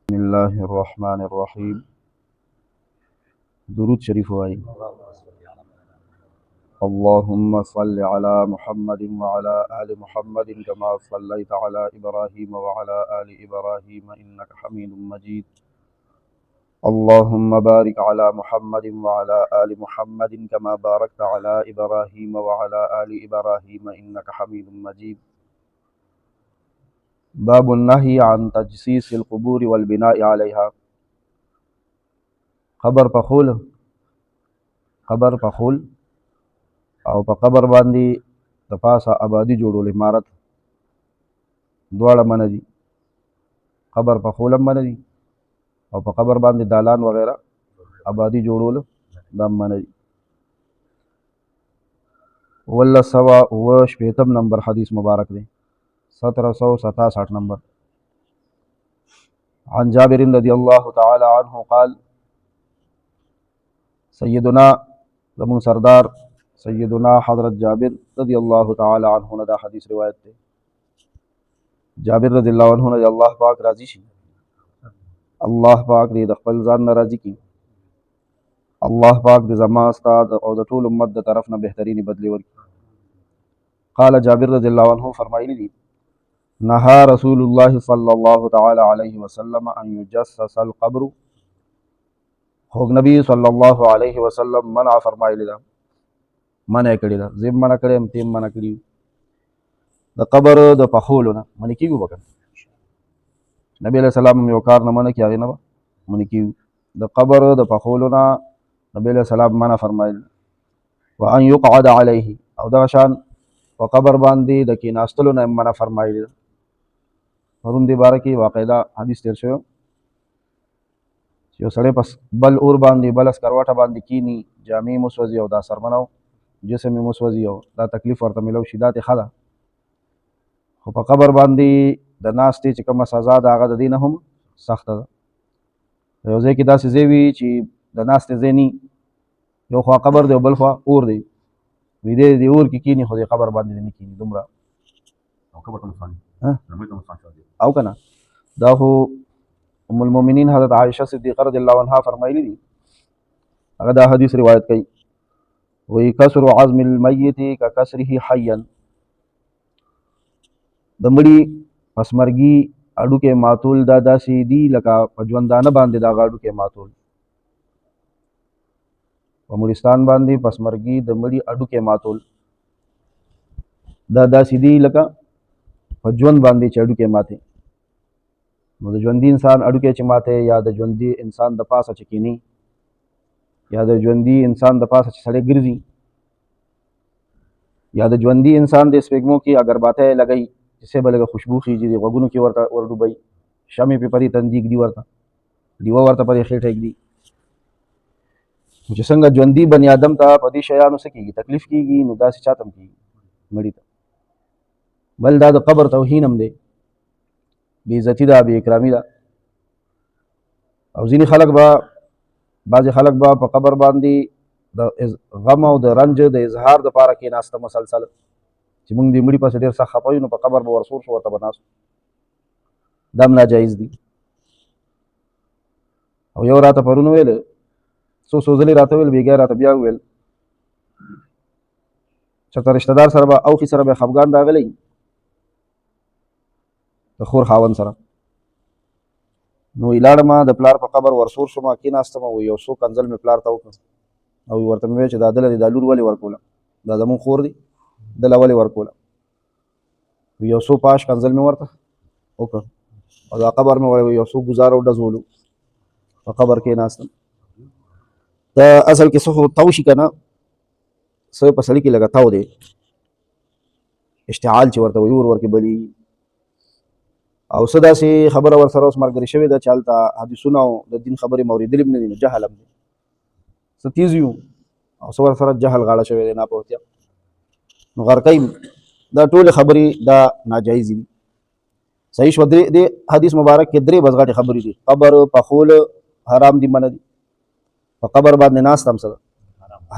بسم الله الرحمن الرحيم. درود شریف وای. اللهم صل على محمد وعلى آل محمد كما صليت على إبراهيم وعلى آل إبراهيم إنك حميد مجيد. اللهم بارك على محمد وعلى آل محمد كما باركت على إبراهيم وعلى آل إبراهيم إنك حميد مجيد. باب النهي عن تجسيس القبور والبناء عليها. قبر پخول او په قبر باندې د پاسه آبادی جوړول عمارت دواړه منع دي. قبر پخول هم منع دي او په قبر باندې دالان وغیرہ آبادی جوړول دا منع دي. 1968 نمبر حدیث مبارک دی. 1767 نمبر. عن جابر رضی اللہ تعالی عنہ قال سیدنا زمون سردار سیدنا حضرت جابر رضی اللہ تعالی عنہ نے دا حدیث روایت تے. جابر رضی اللہ عنہ نے اللہ پاک راضی شي، اللہ پاک دې د خپل ځان نه راضي کی، اللہ پاک دې زما استاد او د ټول امت د طرف نه بهترینی بدلی ورکړي. قال جابر رضی اللہ عنہ فرمایلی دي نهى رسول الله صلی اللہ تعالی علیہ وسلم ان يجسس القبر. خوږ نبی صلی الله علیه وسلم منع فرمایلی ده، منع کړی ده. زم منع کړی هم تیم منع کړی د قبر د پخولو نه منع کیږي. وکړه نبی علیہ السلام یو کار نه منع کیږي نه منع کیږي. د قبر د پخولو نه نبی علیہ السلام منع فرمایلی. وان يقعد علیه او دغه شان په قبر باندې د کیناستلو نه منع فرمایلی ده. پرون دی باره کې واقعدا حدیث تیر شوی چې یو سړی پس بل اور باندې بل اسکروټه باندې کینی، جامې مسوځي او دا سرمنو جسم مسوځي او دا تکلیف ورته ملو شي، دا ته ښه ده. خو په قبر باندې د ناستې چې کومه سزا ده هغه د دې نه هم سخته ده. یو ځای کې داسې ځای وي چې د ناستې ځای نه، یو خوا قبر دی او بل خوا اور دی، وي دی د اور کې کینی خو د قبر باندې نه کینی. دومره او کنه دا خو ام المؤمنین حضرت عائشہ صدیقہ رضی اللہ عنہا فرمایلی دي، هغه دا حدیث روایت کوي. وی کسر عظم المیت ککسره حیا، د مړي پسمرګي اډو کې ماتول دا داسې دي لکه په ژوندانه باندې دا اډو کې ماتول. په مړستان باندې پسمرګي د مړي اډو کې ماتول دا داسې دي لکه په ژوند باندې چې اډو کې ماته. نو د ژوندي انسان اډو کې چې ماته، یا د ژوندي انسان د پاسه چې کینی، یا د ژوندي انسان د پاسه چې سړی ګرځي، یا د ژوندي انسان د سپېږمو کې اگر باته لګي چې څه بلګه خوشبو خيږي، د غوګونو کې ورته ورډوبي، شمع په پري تندیک دی، ورته دیو ورته پرې خېټه دی. چې څنګه ژوندي بنی آدم ته په دې شیانو څه کېږي، تکلیف کېږي، نو داسې چاته کېږي مړي ته. بل دا د قبر توهین هم دی، بې عزتي ده، بې اکرامي ده. او ځینې خلک به بعضې خلک به په قبر باندې د غم او د رنج د اظهار دپاره کېناسته مسلسل، چې موږ د مړي پسې ډېر سخت خفه یو، نو په قبر به ورسور شو، ورته به ناست. دا هم ناجایز دي. او یو راته پرون ویل، څو ځلې راته ویل، بېګا راته بیا وویل، چېرته رشته دار سره به اوښي سره به خفګان راغلی د خور خاوند سره، نو لاړم د پلار په قبر ورسور شوم، کېناستم او یو څو کنځل مې پلار ته وکړ او ورته مې ویل چې دا دله دې دا لور ولې ورکوله، دا زمونږ خور دی، دله ولې ورکوله. یو څو پاش کنځل مې ورته وکړ او دا قبر مې یو څو ګزار او ډزولو، په قبر کېناستم. دا اصل کې څه خو تاو شي که نه، څه په سړي کې لږه تاو دی، اشتعال چې ورته وایي، اور ورکې بلېږي. او څه داسې خبره ورسره اوس ملګرې شوې ده چې هلته حدیثونه او د دین خبرې مې اورېدلې هم نه دي، نو جهل هم دی، څه تیز یو او څه ورسره جهل غاړه شوی دی، ناپوهتیا، نو غرقی. دا ټولې خبرې دا ناجایزې دي. صحیح شوه. دې حدیث مبارک کې درې بس غټې خبرې دي. قبر پخول حرام دي، منع دي. په قبر باندې ناست هم څه ده،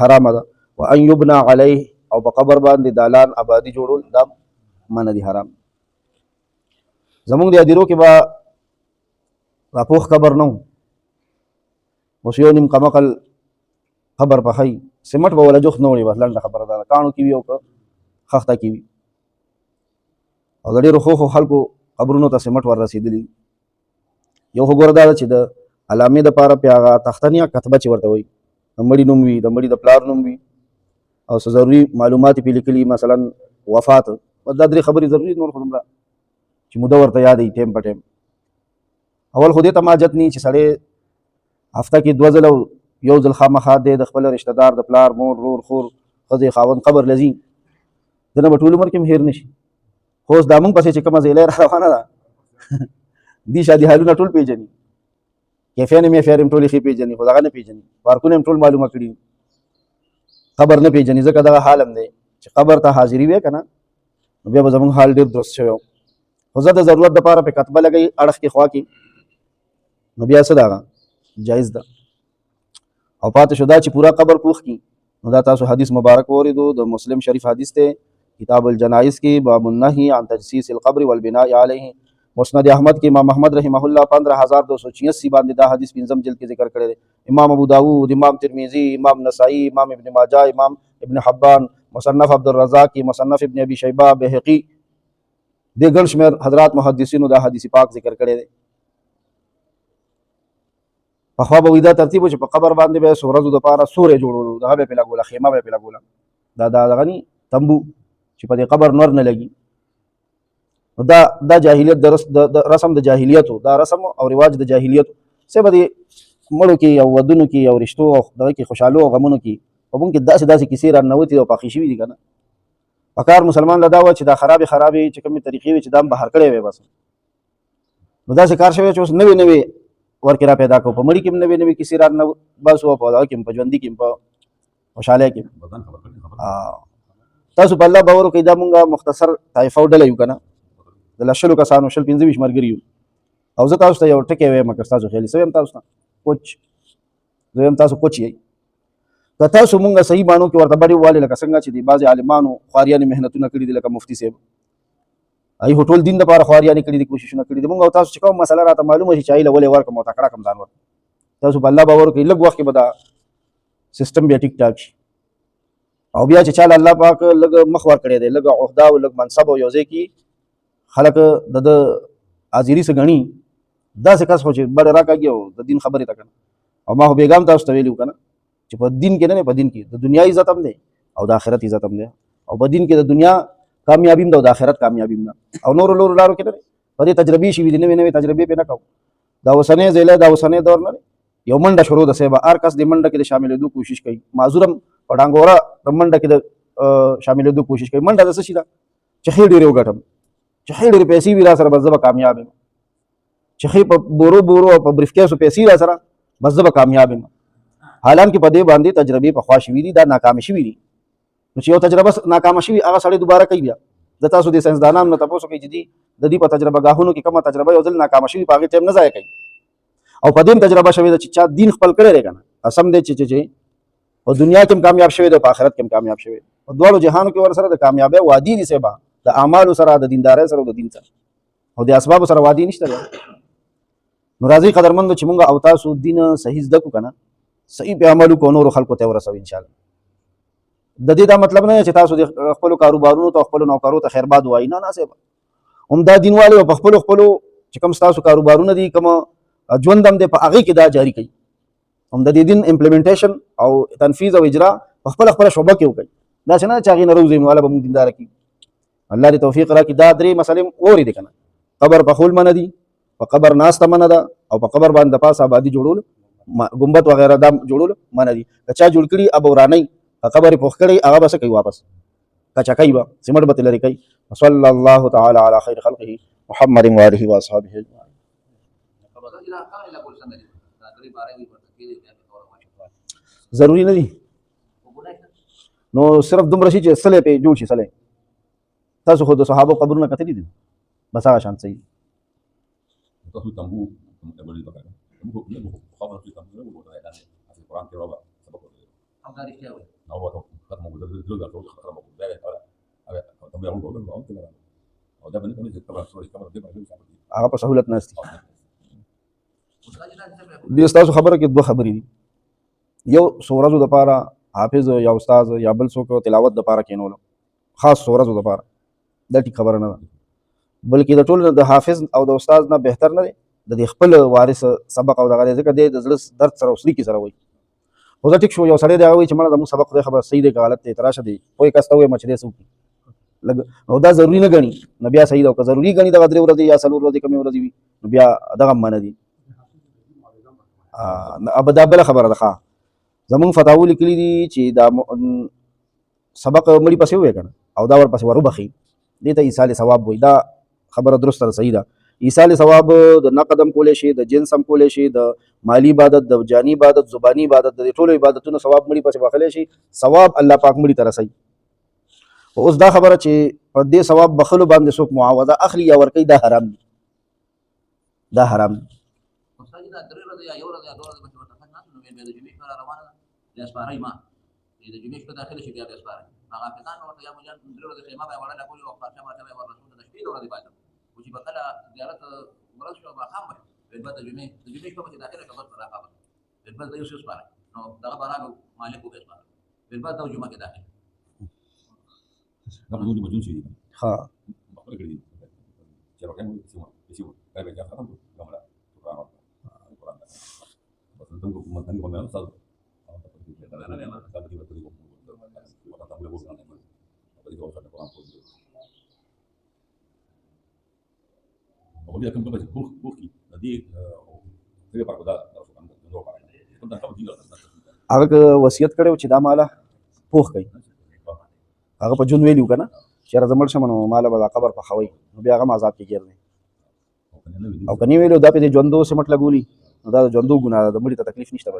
حرامه ده. وان یبنا علیه، او په قبر باندې دالان آبادي جوړول دا منع دي، حرام. زمونږ د هدیرو کې به دا پوخ قبر نه و. اوس یو نیم کمقل قبر پخی سمټ به ولا جوخت نه وړي. بس لنډه خبره ده، کاڼو کې وي او که خښته کې وي. او د ډېرو ښو خلکو قبرونو ته سمټ ور رسېدلي. یو خو ګوره دا ده چې د علامې دپاره پې هغه تختنې یا کتبه چې ورته وایي، د مړي نوم وي، د مړي د پلار نوم وي، او څه ضروري معلومات یې پې لیکلي، مثلا وفات. بس دا 3 خبرې ضروري، نور خو دومره چې موده ورته یادوي ټایم په ټایم. اول خو دې ته ماجت نه چې سړی هفته کې 2 ځله یو ځل خامخا دی د خپل رشته دار د پلار مور رور خور ښځې خاوند قبر لځي، دنه به ټول عمر کې هم هېر نه شي. خو اوس دا موږ پسې چې کومه ځیلی را روانه ده دي شادي حالونه ټول پېژني، کیفیان میفیار هم ټولې ښې پېژني، خو دغه نه پېژني، پارکونه هم ټول معلومه کړي، قبر نه پېژني. ځکه دغه حال هم دی چې قبر ته حاضري وی که نه، نو بیا به زموږ حال ډېر درست شوی و. خو زه د ضرورت دپاره پې کتبه لګوي اړخ کې خوا کې، نو بیا څه ده هغه جایز ده. او پاتې شو دا چې پورا قبر پوخ کی، نو دا تاسو حدیث مبارک واورېدو، د مسلم شریف حدیث دی، کتاب الجنائز کې، باب النهی عن تجسیس القبر والبناء علیه. مسند احمد کې امام احمد رحمه الله 15286 باندې دا حدیث 5م جلد کې ذکر کړی دی. امام ابو داود، امام ترمذی، امام نسائی، امام ابن ماجه، امام ابن حبان، مصنف عبدالرزاق کی، مصنف ابن ابي شیبه، بهقي، دې ګڼ شمېر حضرات محدثینو دا حدیث پاک ذکر کړی دی. پخوا به وي دا ترتیب و چې په قبر باندې به یې څو ورځو دپاره سوری جوړولو، دغه به یې پې لګوله، خیمه به یې پې لګوله، دا دغه ني تمبو چې په دې قبر نور نه لګي. نو دا جاهلیت د رسم د جاهلیت و، دا رسم او رواج د جاهلیت و. څه به دې مړو کې او ودونو کې او رشتو او دغه کې خوشحالو او غمونو کې په مونږ کې داسې کیسې راننوتې او پاخې شوي دي که نه. پکار مسلمان له دا وه چې دا خرابې چې کومې طریقې وي چې دا هم بهر کړی وی بس. نو داسې کار شوی چې اوس نوې ورکې را پیدا کړو، په مړي کې هم نوې کیسې رانه باسو، او په دغه کې هم په ژوندي کې هم په خوشحالۍ کې. تاسو په الله باور وکړئ، دا مونږ مختصر طایفه او ډله یو که نه، د 100 کسانو 25 ملګري یو. او زه تاسو ته یو ټکی وایم که ستاسو خیال زه وایم تاسو ته کوچ، زه وایم تاسو کوچ یئ. که تاسو مونږ صحیح معنو کې ورته بډې ووالې، لکه څنګه چې د بعضې عالمانو خواریانې محنتونه کړي دي، لکه مفتي صاحب هغوی خو ټول دین دپاره خواریانې کړي دي، کوششونه کړي دي. مونږ او تاسو چې کوم مسله راته معلومه شي چې هغوی له ولې ورکړم او تکړه کړم ځان ورته، تاسو په الله باور وکړئ لږ وخت کې به دا سیسټم بیا ټیک ټاک شي. او بیا چې چاله الله پاک لږ مخ ورکړی دی، لږ عهده او لږ منصب او یو ځای کې خلک د حاضري څه ګڼي، داسې کس خو چې بډې راکاږي او د دین خبرې ته که نه. او ما خو بېګا هم تاسو ته ویلي وو که نه چې په دین کې نه، په دین کې د دنیا عزت هم دی او د آخرت عزت هم دی. او په دین کې د دنیا کامیابي هم ده او د آخرت کامیابي هم ده. او نورو لارو کې نه دی، په دې تجربې شوي دي، نوې تجربې پرې نه کوو. دا اوسنی ځایله دا اوسنی دور نه دی، یو منډه شروع ده صاحبه، هر کس د منډه کې د شاملېدو کوشش کوي. معذور هم په ډانګوره د منډه کې د شاملېدو کوشش کوي. منډه د څه شي ده چې ښې ډېرې وګټم، چې ښې ډېرې پیسې وي را سره، بس زه به کامیاب یم. چې ښې په بورو او په بریفکیسو پیسې را سره، بس زه به کامیاب یم. حالانکه په دې باندې تجربې پخوا شوي دي، دا ناکامې شوي دي. نو چې یو تجربه ناکامه شوي هغه سړی دوباره کوي. بیا د تاسو د ساینسدانانو نه تپوس وکړئ چې د دې په تجربه ګاهونو کې کومه تجربه یو ځل ناکامه شوي، په هغې ټایم نه ضایع کوي. او په دې هم تجربه شوې ده چې چا دین خپل کړی دی که نه، قسم دی چې په دنیا کې هم کامیاب شوی دی او په آخرت کې هم کامیاب شوی دی. په دواړو جهانو کې ورسره د کامیابۍ وعدې دي صاحبه، د اعمالو سره، د دیندارۍ سره او د دین سره او د اسبابو سره وعدې نشته دی. نو راځئ قدرمندو چې مونږ او تاسو دین صحیح زده کړو که نه، صحیح پې عمل وکړو، نورو خلکو ته ورسوو انشاءالله. د دې دا مطلب نه دی چې تاسو د خپلو کاروبارونو ته او خپلو نوکرو ته خیر باد ووایي، نه صاحبه، همدا دینوالې او په خپلو چې کوم ستاسو کاروبارونه دي، کوم ژوند هم دی، په هغې کې دا جاري کوي. هم د دې دین امپلیمنټیشن او تنفیذ او اجرا په خپله شعبه کې وکړي. داسې نه چې هغې نه روزئ نو هله به مونږ دینداره کړي. الله دې توفیق راکړي. دا 3 مسلې واورېدې که نه، قبر پخول منه دي، په قبر ناسته منه ده، او په قبر باندې د پاسه آبادي جوړول، ګمبد وغیره دا جوړول منه دي. که چا جوړ کړي اب ورانۍ قبر یې پوخ کړی، هغه به څه کوي، واپس کچکۍ به سمټ به ترې لرې کوي. وصلی الله تعالی علی خیر خلقه محمد و آله و اصحابه اجمعین. ضروري نه دي، نو صرف دومره شي چې سلی پې جوړ شي. سلی تاسو خو د صحابو قبرونه کتلي دي، بس هغه شان صحیح. هغه په سهولت ناست دي. دې ستاسو خبره کې دوه خبرې دي. یو څو ورځو دپاره حافظ یا استاد یا بل څوک تلاوت دپاره کېنولو، خاص څو ورځو دپاره، دا ټیک خبره نه ده. بلکې د ټولو د حافظ او د استاد نه بهتر نه دی د دې خپل وارث سبق او دغه دی، ځکه دی د زړه درد سره او سلیکي سره وایي. خو زه ټیک شو یو سړی دی هغه وایي چې مړه زموږ سبق خدای خبر صحیح دی که غلط دی، ته راشه دی پوه کس ته ووایم چې دی څه وکړي لږ، او دا ضروري نه ګڼي نو بیا صحیح ده. او که ضروري ګڼي دغه 3 ورځې یا 4 ورځې کمې ورځې وي نو بیا دغه هم منه دي. اب دا بله خبره ده. ښه زمونږ فتاوو لیکلي دي چې دا سبق مړي پسې ووایه که نه او دا ورپسې وروبخي، دې ته ایصال ثواب وایي. دا خبره درسته صحیح ده. ایصال ثواب د نقد هم کولی شي، د جنس هم کولی شي، د مالی عبادت، د جانی عبادت، زبانی عبادت، د ټولو عبادتونو ثواب مړي پسې بخلی شي. ثواب الله پاک مړي ته رسوي. اوس دا خبره چې په دې ثواب بخلو باندې څوک معاوضه اخلي یا ورکوي، دا حرام دي، دا حرام دي. ها هغه وصیت کړو چې دا مالا پوخ کوي، هغه په جون ویلو کنه چې راځه مړ شم نو مالا به قبر پخوي، نو بیا هغه عذاب کې ګرځي. او کني ویلو دا په ژوندو سمټ لګولي نو دا ژوندو ګناه ده، مړي ته تکلیف نشته.